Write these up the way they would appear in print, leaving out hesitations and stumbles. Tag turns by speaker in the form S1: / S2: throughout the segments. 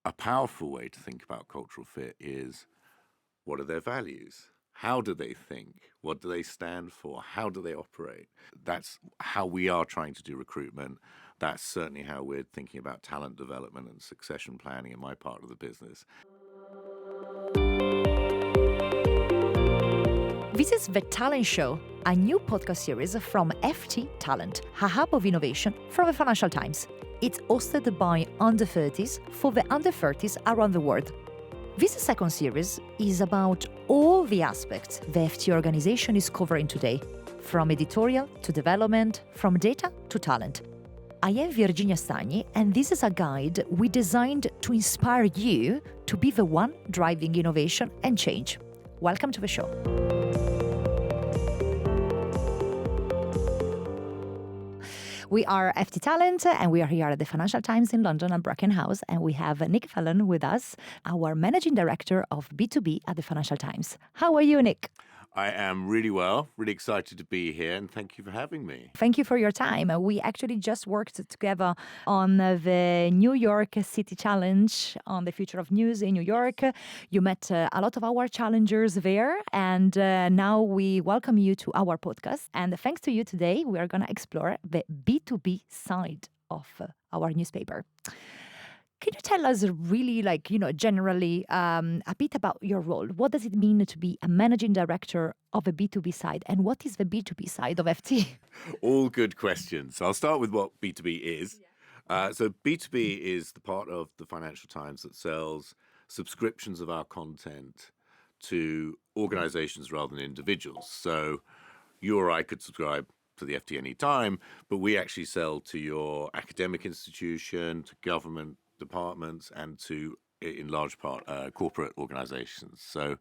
S1: a powerful way to think about cultural fit is, what are their values? How do they think? What do they stand for? How do they operate? That's how we are trying to do recruitment. That's certainly how we're thinking about talent development and succession planning in my part of the business.
S2: This is The Talent Show, a new podcast series from FT Talent, a hub of innovation from the Financial Times. It's hosted by under 30s for the under 30s around the world. This second series is about all the aspects the FT organization is covering today, from editorial to development, from data to talent. I am Virginia Stagni, and this is a guide we designed to inspire you to be the one driving innovation and change. Welcome to the show. We are FT Talent, and we are here at the Financial Times in London at Bracken House, and we have Nick Fallon with us, our Managing Director of B2B at the Financial Times. How are you, Nick?
S1: I am really well, really excited to be here, and thank you for having me.
S2: Thank you for your time. We actually just worked together on the New York City Challenge on the future of news in New York. You met a lot of our challengers there, and now we welcome you to our podcast. And thanks to you today, we are going to explore the B2B side of our newspaper. Can you tell us really, generally a bit about your role? What does it mean to be a managing director of a B2B side? And what is the B2B side of FT?
S1: All good questions. I'll start with what B2B is. So B2B is the part of the Financial Times that sells subscriptions of our content to organizations rather than individuals. So you or I could subscribe to the FT anytime, but we actually sell to your academic institution, to government departments, and to, in large part, corporate organizations. So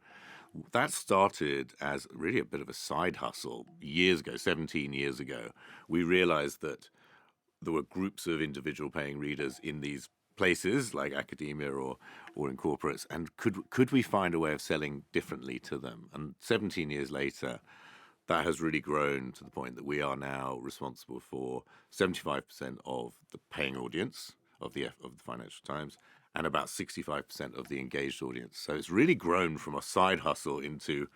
S1: that started as really a bit of a side hustle years ago, 17 years ago. We realized that there were groups of individual paying readers in these places like academia or in corporates, and could we find a way of selling differently to them? And 17 years later, that has really grown to the point that we are now responsible for 75% of the paying audience of the Financial Times, and about 65% of the engaged audience. So it's really grown from a side hustle into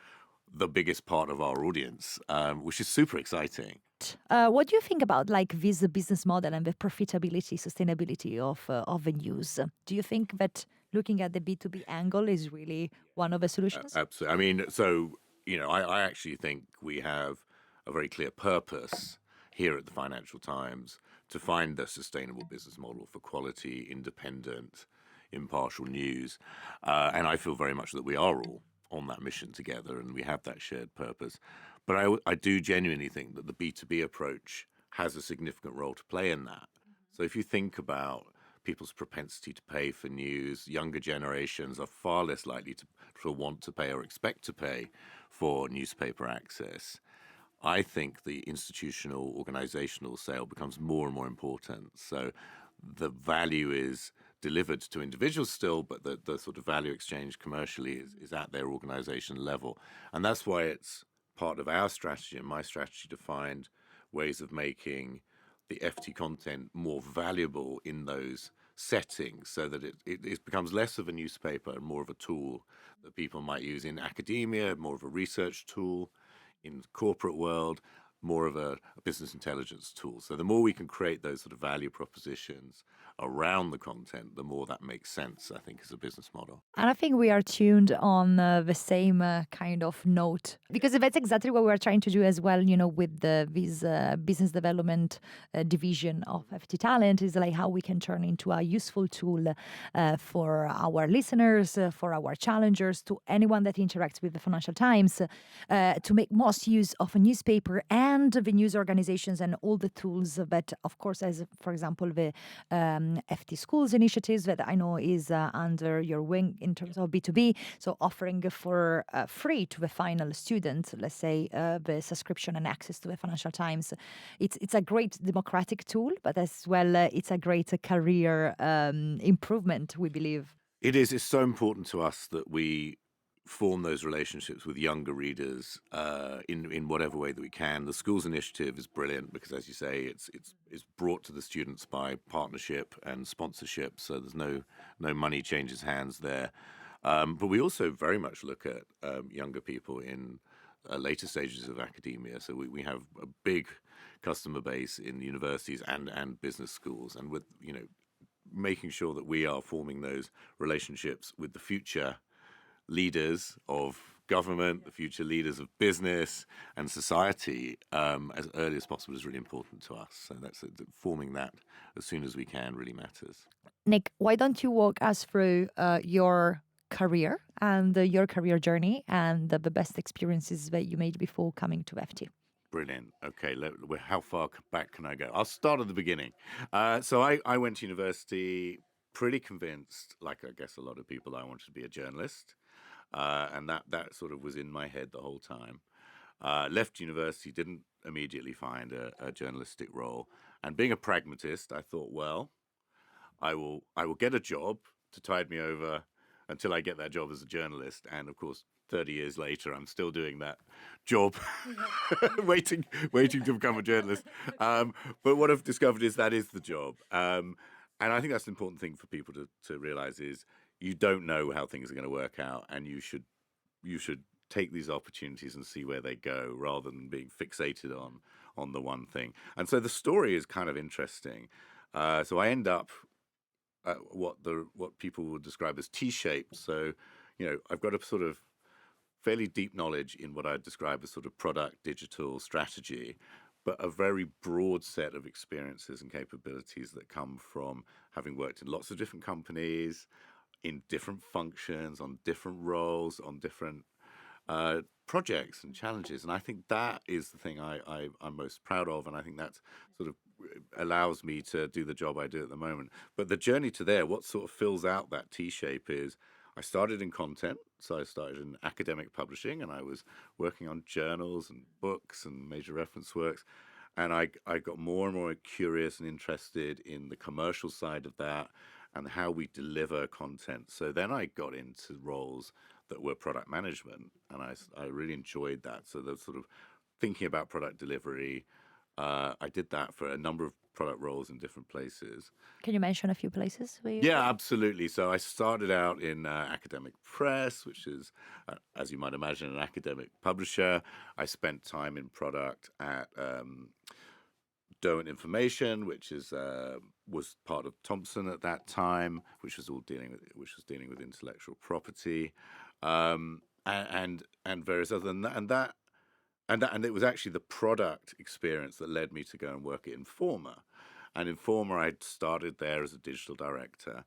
S1: the biggest part of our audience, which is super exciting.
S2: What do you think about this business model and the profitability, sustainability of the news? Do you think that looking at the B2B angle is really one of the solutions?
S1: Absolutely. I mean, so, I actually think we have a very clear purpose here at the Financial Times to find a sustainable business model for quality, independent, impartial news. And I feel very much that we are all on that mission together and we have that shared purpose. But I do genuinely think that the B2B approach has a significant role to play in that. So if you think about people's propensity to pay for news, younger generations are far less likely to want to pay or expect to pay for newspaper access. I think the institutional, organizational sale becomes more and more important. So the value is delivered to individuals still, but the sort of value exchange commercially is at their organization level. And that's why it's part of our strategy and my strategy to find ways of making the FT content more valuable in those settings so that it becomes less of a newspaper and more of a tool that people might use in academia, more of a research tool, in the corporate world, more of a business intelligence tool. So the more we can create those sort of value propositions around the content, the more that makes sense, I think, as a business model.
S2: And I think we are tuned on the same kind of note, because that's exactly what we're trying to do as well, with this business development division of FT Talent, is like how we can turn into a useful tool for our listeners, for our challengers, to anyone that interacts with the Financial Times, to make most use of a newspaper and the news organizations and all the tools that, of course, as for example, the FT Schools initiatives that I know is under your wing in terms of B2B. So offering for free to the final student, let's say, the subscription and access to the Financial Times. It's a great democratic tool, but as well, it's a great career improvement, we believe.
S1: It is. It's so important to us that we form those relationships with younger readers in whatever way that we can. The schools initiative is brilliant because, as you say, it's brought to the students by partnership and sponsorship, so there's no money changes hands there. But we also very much look at younger people in later stages of academia. So we have a big customer base in universities and business schools, and with making sure that we are forming those relationships with the future leaders of government, the future leaders of business and society as early as possible is really important to us. So that's forming that as soon as we can really matters.
S2: Nick, why don't you walk us through your career and your career journey and the best experiences that you made before coming to FT?
S1: Brilliant. Okay, how far back can I go? I'll start at the beginning. So I went to university pretty convinced, like I guess a lot of people, I wanted to be a journalist. And that sort of was in my head the whole time. Left university, didn't immediately find a journalistic role. And being a pragmatist, I thought, well, I will get a job to tide me over until I get that job as a journalist. And of course, 30 years later, I'm still doing that job, waiting to become a journalist. But what I've discovered is that is the job. And I think that's an important thing for people to realize is you don't know how things are going to work out, and you should take these opportunities and see where they go rather than being fixated on the one thing. And so the story is kind of interesting. So I end up at what people would describe as T-shaped. So, I've got a sort of fairly deep knowledge in what I'd describe as sort of product digital strategy, but a very broad set of experiences and capabilities that come from having worked in lots of different companies, in different functions, on different roles, on different projects and challenges. And I think that is the thing I'm most proud of. And I think that sort of allows me to do the job I do at the moment. But the journey to there, what sort of fills out that T-shape is I started in content. So I started in academic publishing, and I was working on journals and books and major reference works. And I got more and more curious and interested in the commercial side of that and how we deliver content. So then I got into roles that were product management, and I really enjoyed that. So the sort of thinking about product delivery, I did that for a number of product roles in different places.
S2: Can you mention a few places where you?
S1: Yeah, absolutely. So I started out in academic press, which is, as you might imagine, an academic publisher. I spent time in product at Derwent Information, which was part of Thomson at that time, which was dealing with intellectual property, and various other than that, and it was actually the product experience that led me to go and work at Informa. And Informa, I started there as a digital director,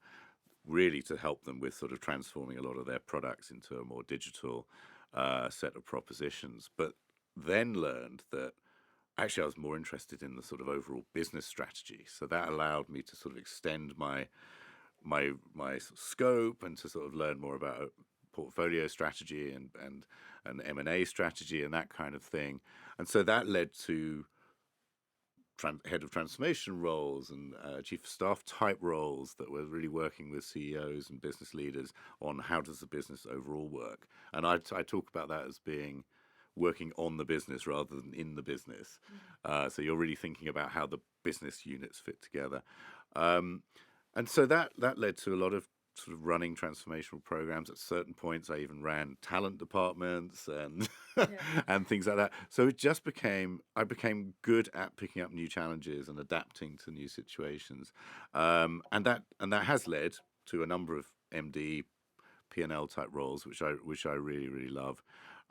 S1: really to help them with sort of transforming a lot of their products into a more digital set of propositions. But then learned that actually I was more interested in the sort of overall business strategy. So that allowed me to sort of extend my sort of scope and to sort of learn more about portfolio strategy and M&A strategy and that kind of thing. And so that led to head of transformation roles and chief of staff type roles that were really working with CEOs and business leaders on how does the business overall work. And I talk about that as being working on the business rather than in the business. So you're really thinking about how the business units fit together. And so that led to a lot of sort of running transformational programs. At certain points, I even ran talent departments and and things like that. So I became good at picking up new challenges and adapting to new situations. And that has led to a number of MD, P&L type roles, which I really, really love.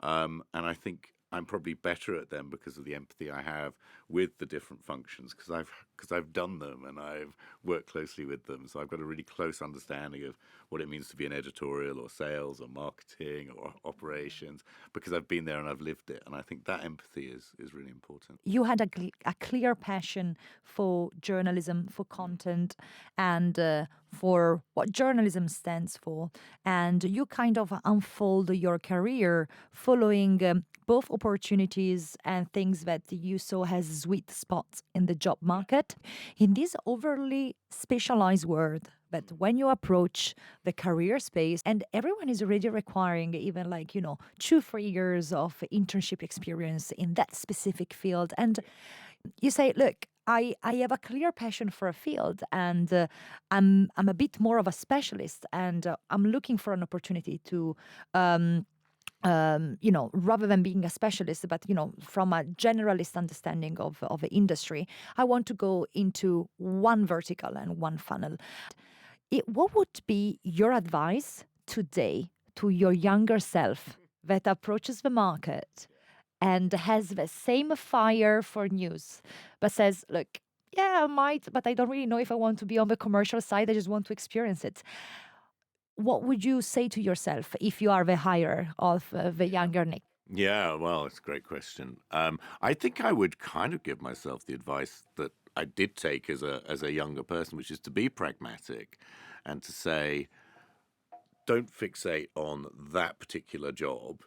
S1: And I think I'm probably better at them because of the empathy I have with the different functions, because I've done them and I've worked closely with them. So I've got a really close understanding of what it means to be in editorial or sales or marketing or operations, because I've been there and I've lived it. And I think that empathy is really important.
S2: You had a clear passion for journalism, for content, and for what journalism stands for. And you kind of unfold your career following both opportunities and things that you saw as sweet spots in the job market. In this overly specialized world, but when you approach the career space and everyone is already requiring even like, 2, 3 years of internship experience in that specific field. And you say, look, I have a clear passion for a field and I'm a bit more of a specialist and I'm looking for an opportunity to rather than being a specialist, but from a generalist understanding of the industry, I want to go into one vertical and one funnel. What would be your advice today to your younger self that approaches the market and has the same fire for news, but says, look, yeah, I might, but I don't really know if I want to be on the commercial side. I just want to experience it. What would you say to yourself if you are the hire of the younger Nick?
S1: Yeah, well, it's a great question. I think I would kind of give myself the advice that I did take as a younger person, which is to be pragmatic and to say, don't fixate on that particular job.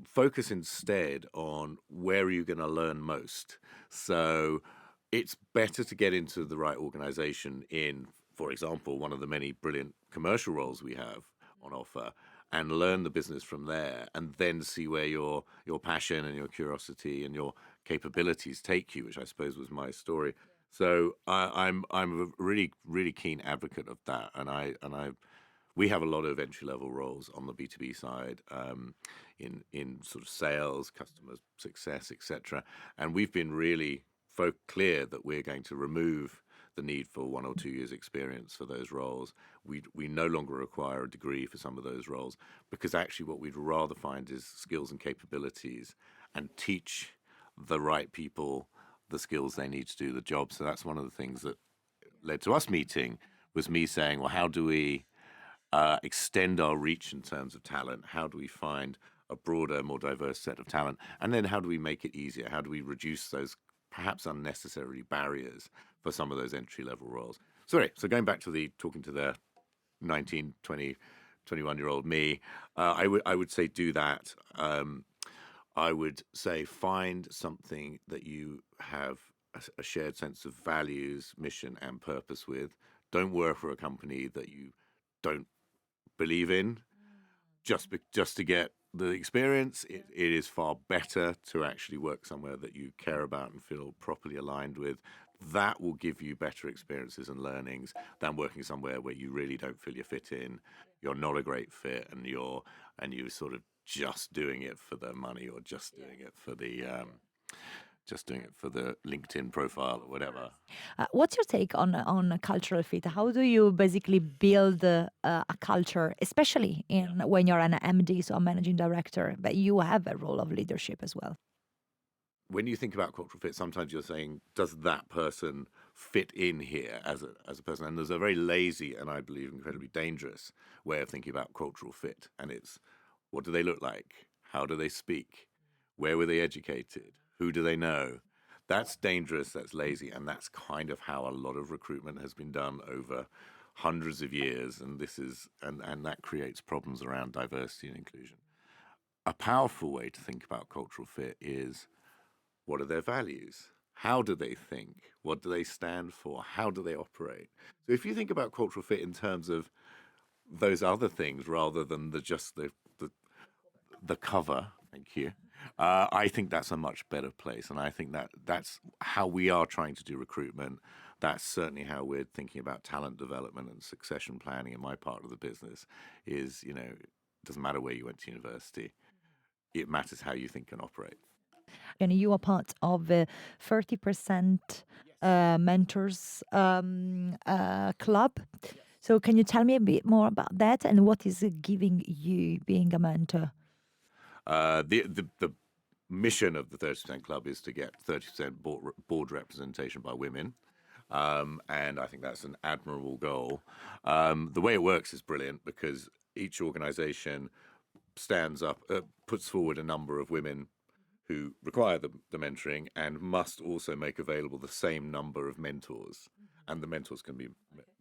S1: Focus instead on where are you going to learn most. So it's better to get into the right organization in, for example, one of the many brilliant commercial roles we have on offer, and learn the business from there, and then see where your passion and your curiosity and your capabilities take you, which I suppose was my story. So I'm a really keen advocate of that, and we have a lot of entry level roles on the B2B side, in sort of sales, customer success, etc. And we've been really clear that we're going to remove the need for 1 or 2 years experience for those roles. We no longer require a degree for some of those roles, because actually what we'd rather find is skills and capabilities, and teach the right people the skills they need to do the job. So that's one of the things that led to us meeting, was me saying, well, how do we extend our reach in terms of talent? How do we find a broader, more diverse set of talent? And then how do we make it easier? How do we reduce those perhaps unnecessary barriers for some of those entry level roles? So going back to talking to the 19, 20, 21-year-old me, I would say do that. I would say find something that you have a shared sense of values, mission, and purpose with. Don't work for a company that you don't believe in just to get the experience. It is far better to actually work somewhere that you care about and feel properly aligned with. That will give you better experiences and learnings than working somewhere where you really don't feel you fit in, you're not a great fit, and you're sort of just doing it for the money, or just doing it for the LinkedIn profile or whatever.
S2: What's your take on a cultural fit? How do you basically build a culture, especially when you're an MD, so a managing director, but you have a role of leadership as well?
S1: When you think about cultural fit, sometimes you're saying, does that person fit in here as a person? And there's a very lazy, and I believe incredibly dangerous, way of thinking about cultural fit. And it's, what do they look like? How do they speak? Where were they educated? Who do they know? That's dangerous, that's lazy, and that's kind of how a lot of recruitment has been done over hundreds of years, and that creates problems around diversity and inclusion. A powerful way to think about cultural fit is, what are their values? How do they think? What do they stand for? How do they operate? So if you think about cultural fit in terms of those other things rather than just the cover, thank you, I think that's a much better place. And I think that's how we are trying to do recruitment. That's certainly how we're thinking about talent development and succession planning in my part of the business. Is, it doesn't matter where you went to university. It matters how you think and operate.
S2: And you are part of the 30% mentors club. So can you tell me a bit more about that, and what is it giving you being a mentor?
S1: The mission of the 30% Club is to get 30% board representation by women. And I think that's an admirable goal. The way it works is brilliant, because each organization stands up, puts forward a number of women who require the mentoring, and must also make available the same number of mentors. And the mentors can be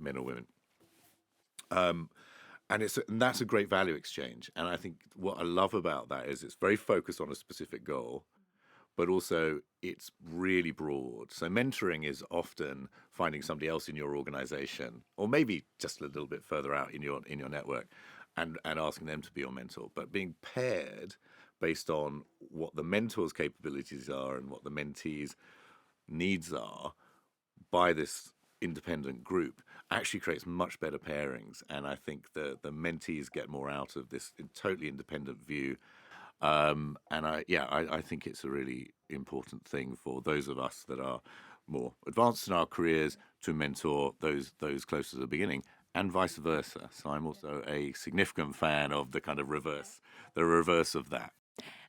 S1: men or women. And that's a great value exchange. And I think what I love about that is it's very focused on a specific goal, but also it's really broad. So mentoring is often finding somebody else in your organization, or maybe just a little bit further out in your network, and asking them to be your mentor. But being paired based on what the mentor's capabilities are and what the mentee's needs are by this independent group actually creates much better pairings. And I think the mentees get more out of this totally independent view. And I think it's a really important thing for those of us that are more advanced in our careers to mentor those closer to the beginning, and vice versa. So I'm also a significant fan of the kind of the reverse of that.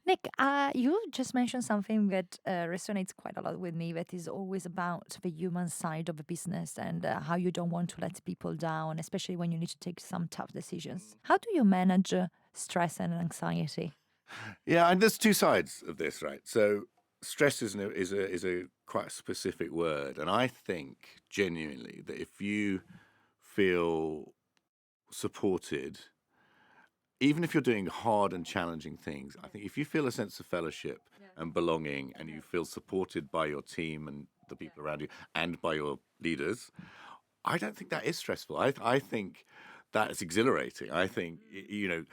S2: Nick, you just mentioned something that resonates quite a lot with me, that is always about the human side of a business and how you don't want to let people down, especially when you need to take some tough decisions. How do you manage stress and anxiety?
S1: Yeah, and there's two sides of this, right? So stress is a quite specific word, and I think genuinely that if you feel supported, even if you're doing hard and challenging things, I think if you feel a sense of fellowship and belonging, and you feel supported by your team and the people around you, and by your leaders, I don't think that is stressful. I think that is exhilarating. I think i-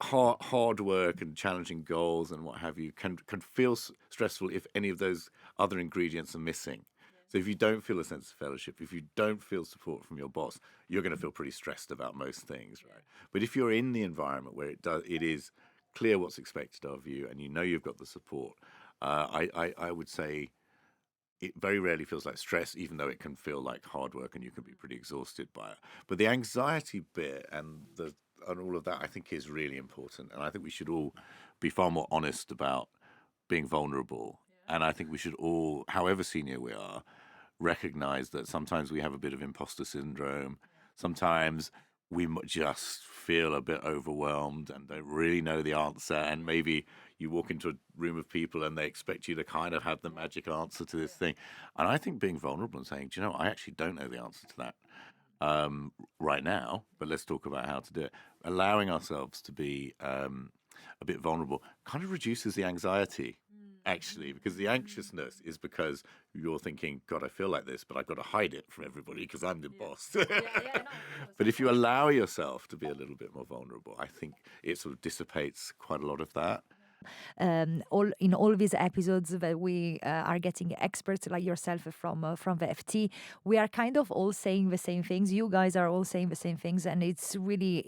S1: hard work and challenging goals and what have you can feel stressful if any of those other ingredients are missing. So if you don't feel a sense of fellowship, if you don't feel support from your boss, you're going to feel pretty stressed about most things, right? But if you're in the environment where it is clear what's expected of you, and you know you've got the support, I would say it very rarely feels like stress, even though it can feel like hard work and you can be pretty exhausted by it. But the anxiety bit and all of that, I think, is really important. And I think we should all be far more honest about being vulnerable. And I think we should all, however senior we are, recognize that sometimes we have a bit of imposter syndrome. Sometimes we just feel a bit overwhelmed and don't really know the answer. And maybe you walk into a room of people and they expect you to kind of have the magic answer to this thing. And I think being vulnerable and saying, do you know, I actually don't know the answer to that right now, but let's talk about how to do it. Allowing ourselves to be a bit vulnerable kind of reduces the anxiety, actually, because the anxiousness is because you're thinking, God, I feel like this, but I've got to hide it from everybody because I'm the boss. But if you allow yourself to be a little bit more vulnerable, I think it sort of dissipates quite a lot of that.
S2: All these episodes that we are getting experts like yourself from the FT, we are kind of all saying the same things. You guys are all saying the same things, and it's really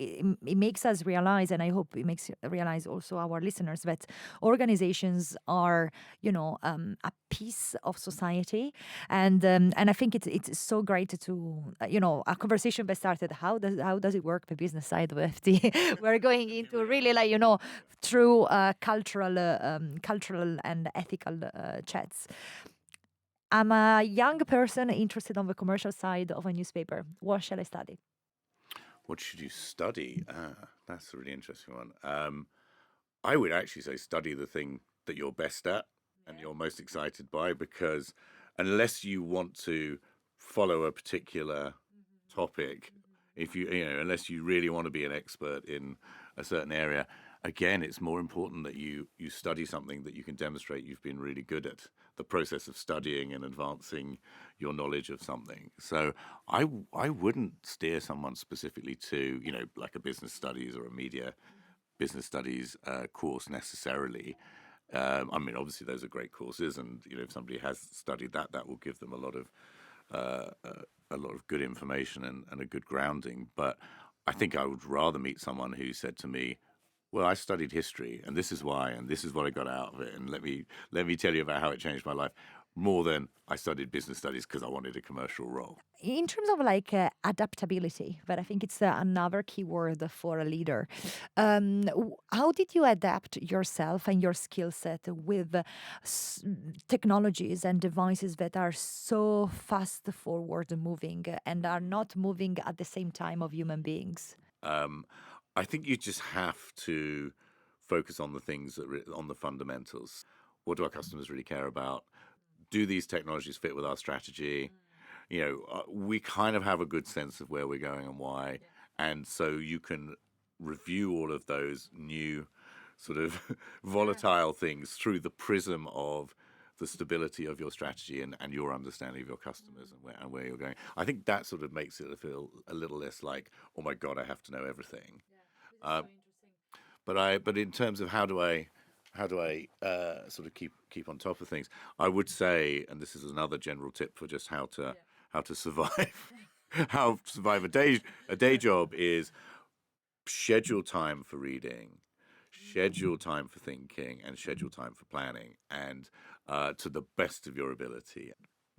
S2: it makes us realize, and I hope it makes realize also our listeners, that organizations are a piece of society, and I think it's so great to a conversation that started how does it work the business side of FT. We're going into really through cultural and ethical chats. I'm a young person interested on the commercial side of a newspaper. What shall I study?
S1: What should you study? That's a really interesting one. I would actually say study the thing that you're best at and you're most excited by, because unless you want to follow a particular topic, if unless you really want to be an expert in a certain area, again, it's more important that you study something that you can demonstrate you've been really good at, the process of studying and advancing your knowledge of something. So I wouldn't steer someone specifically to, like a business studies or a media business studies course necessarily. I mean, obviously those are great courses, and if somebody has studied that, that will give them a lot of good information and a good grounding. But I think I would rather meet someone who said to me, "Well, I studied history, and this is why, and this is what I got out of it, and let me tell you about how it changed my life," more than I studied business studies because I wanted a commercial role.
S2: In terms of adaptability, but I think it's another key word for a leader. How did you adapt yourself and your skill set with technologies and devices that are so fast forward moving and are not moving at the same time of human beings?
S1: Um, I think you just have to focus on the things on the fundamentals. What do our customers really care about? Do these technologies fit with our strategy? We kind of have a good sense of where we're going and why. And so you can review all of those new sort of volatile things through the prism of the stability of your strategy and your understanding of your customers and where you're going. I think that sort of makes it feel a little less like, oh my God, I have to know everything. But in terms of how do I sort of keep on top of things, I would say, and this is another general tip for just how to survive, how to survive a day job is schedule time for reading, schedule time for thinking, and schedule time for planning, and to the best of your ability.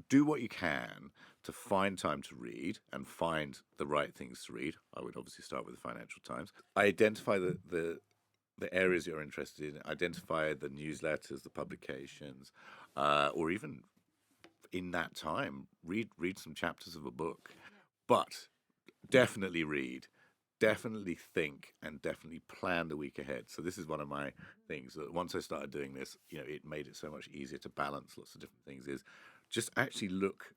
S1: Do what you can to find time to read and find the right things to read. I would obviously start with the Financial Times. Identify the areas you're interested in, identify the newsletters, the publications, or even in that time, read some chapters of a book. But definitely read, definitely think, and definitely plan the week ahead. So this is one of my things that once I started doing this, it made it so much easier to balance lots of different things. Is just actually look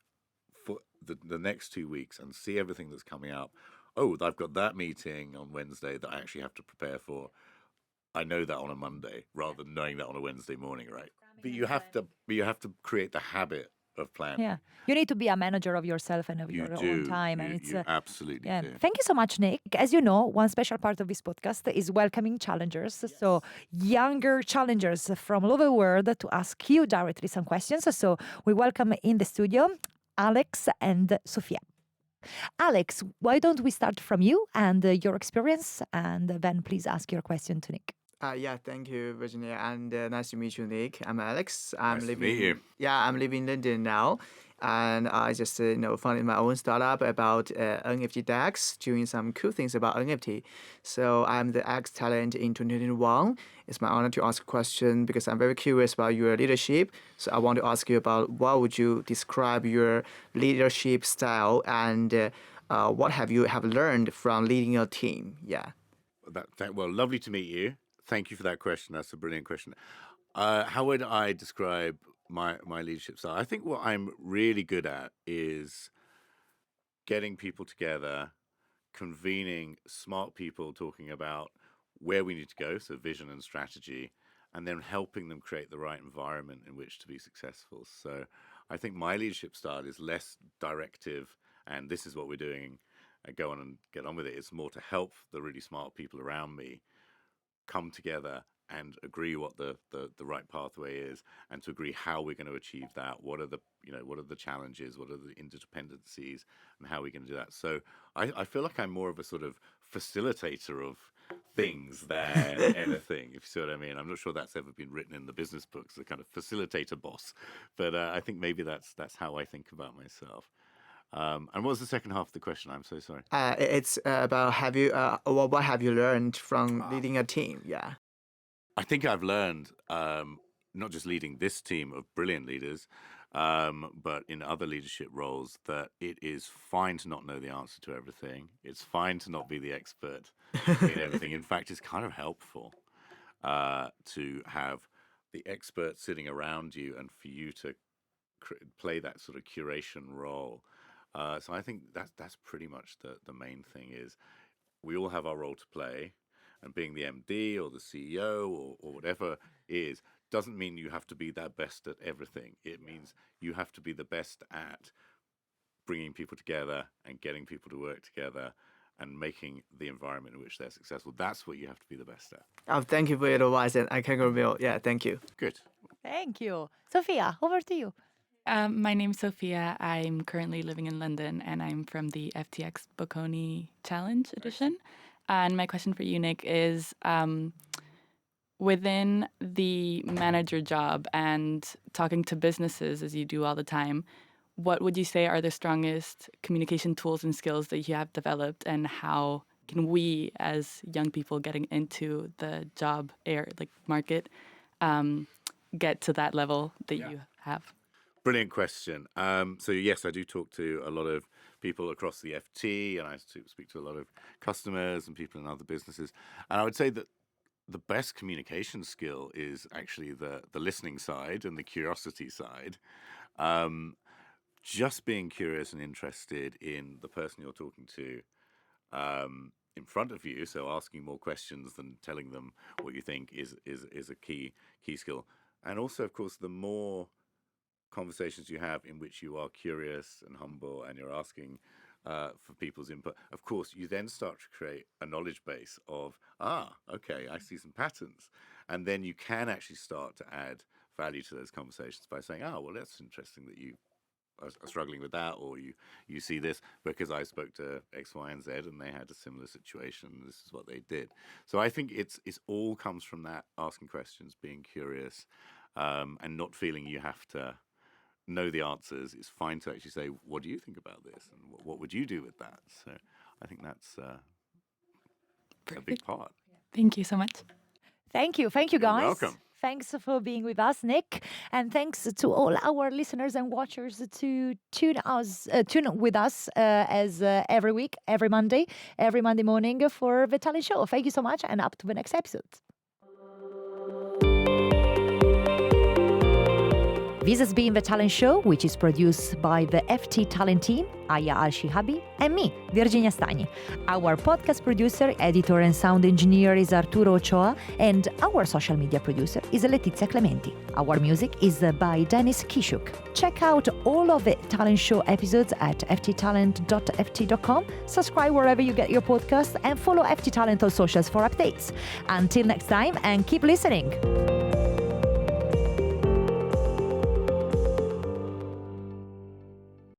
S1: for the next 2 weeks and see everything that's coming up. Oh, I've got that meeting on Wednesday that I actually have to prepare for. I know that on a Monday rather than knowing that on a Wednesday morning, right? But you have to create the habit of planning.
S2: Yeah. You need to be a manager of yourself and of
S1: You
S2: your own
S1: do.
S2: time.
S1: You,
S2: And it's
S1: you absolutely
S2: yeah.
S1: do.
S2: Thank you so much, Nick. As you know, one special part of this podcast is welcoming challengers. So younger challengers from all over the world to ask you directly some questions. So we welcome in the studio Alex and Sophia. Alex, why don't we start from you and your experience, and then please ask your question to Nick.
S3: Yeah, thank you, Virginia, and nice to meet you, Nick. I'm Alex.
S1: Nice to meet you.
S3: Yeah, I'm living in London now, and I just founded my own startup about NFT DEX, doing some cool things about NFT. So I'm the X talent in 2021. It's my honor to ask a question because I'm very curious about your leadership. So I want to ask you about what would you describe your leadership style and what have you have learned from leading a team? Yeah.
S1: Well, lovely to meet you. Thank you for that question. That's a brilliant question. How would I describe my leadership style? I think what I'm really good at is getting people together, convening smart people, talking about where we need to go, so vision and strategy, and then helping them create the right environment in which to be successful. So I think my leadership style is less directive, and this is what we're doing, and go on and get on with it. It's more to help the really smart people around me come together and agree what the right pathway is, and to agree how we're going to achieve that. What are the challenges? What are the interdependencies, and how are we going to do that? So I feel like I'm more of a sort of facilitator of things than anything, if you see what I mean. I'm not sure that's ever been written in the business books, the kind of facilitator boss, but I think maybe that's how I think about myself. And what was the second half of the question? I'm so sorry.
S3: It's about what have you learned from leading a team? Yeah.
S1: I think I've learned, not just leading this team of brilliant leaders, but in other leadership roles, that it is fine to not know the answer to everything. It's fine to not be the expert in everything. In fact, it's kind of helpful to have the expert sitting around you and for you to play that sort of curation role. So I think that's pretty much the main thing is we all have our role to play, and being the MD or the CEO or whatever is doesn't mean you have to be that best at everything. It means you have to be the best at bringing people together and getting people to work together and making the environment in which they're successful. That's what you have to be the best at.
S3: Oh, thank you for your advice, and I can go real. Yeah, thank you.
S1: Good.
S2: Thank you. Sophia, over to you.
S4: My name's Sophia. I'm currently living in London, and I'm from the FTX Bocconi Challenge edition. And my question for you, Nick, is within the manager job and talking to businesses as you do all the time, what would you say are the strongest communication tools and skills that you have developed, and how can we, as young people getting into the job market, get to that level that you have?
S1: Brilliant question. So yes, I do talk to a lot of people across the FT, and I speak to a lot of customers and people in other businesses. And I would say that the best communication skill is actually the listening side and the curiosity side. Just being curious and interested in the person you're talking to, in front of you. So asking more questions than telling them what you think is a key skill. And also, of course, the more conversations you have in which you are curious and humble and you're asking for people's input, of course, you then start to create a knowledge base of, okay, I see some patterns. And then you can actually start to add value to those conversations by saying, well, that's interesting that you are struggling with that, or you see this because I spoke to X, Y, and Z and they had a similar situation. This is what they did. So I think it's all comes from that, asking questions, being curious, and not feeling you have to know the answers. It's fine to actually say, what do you think about this? And what would you do with that? So I think that's a big part.
S4: Thank you so much.
S2: Thank you, guys.
S1: You're welcome.
S2: Thanks for being with us, Nick, and thanks to all our listeners and watchers to tune with us as every week, every Monday morning for The Talent Show. Thank you so much, and up to the next episode. This has been The Talent Show, which is produced by the FT Talent team, Aya Al-Shihabi, and me, Virginia Stagni. Our podcast producer, editor, and sound engineer is Arturo Ochoa, and our social media producer is Letizia Clementi. Our music is by Dennis Kishuk. Check out all of the Talent Show episodes at fttalent.ft.com, subscribe wherever you get your podcasts, and follow FT Talent on socials for updates. Until next time, and keep listening.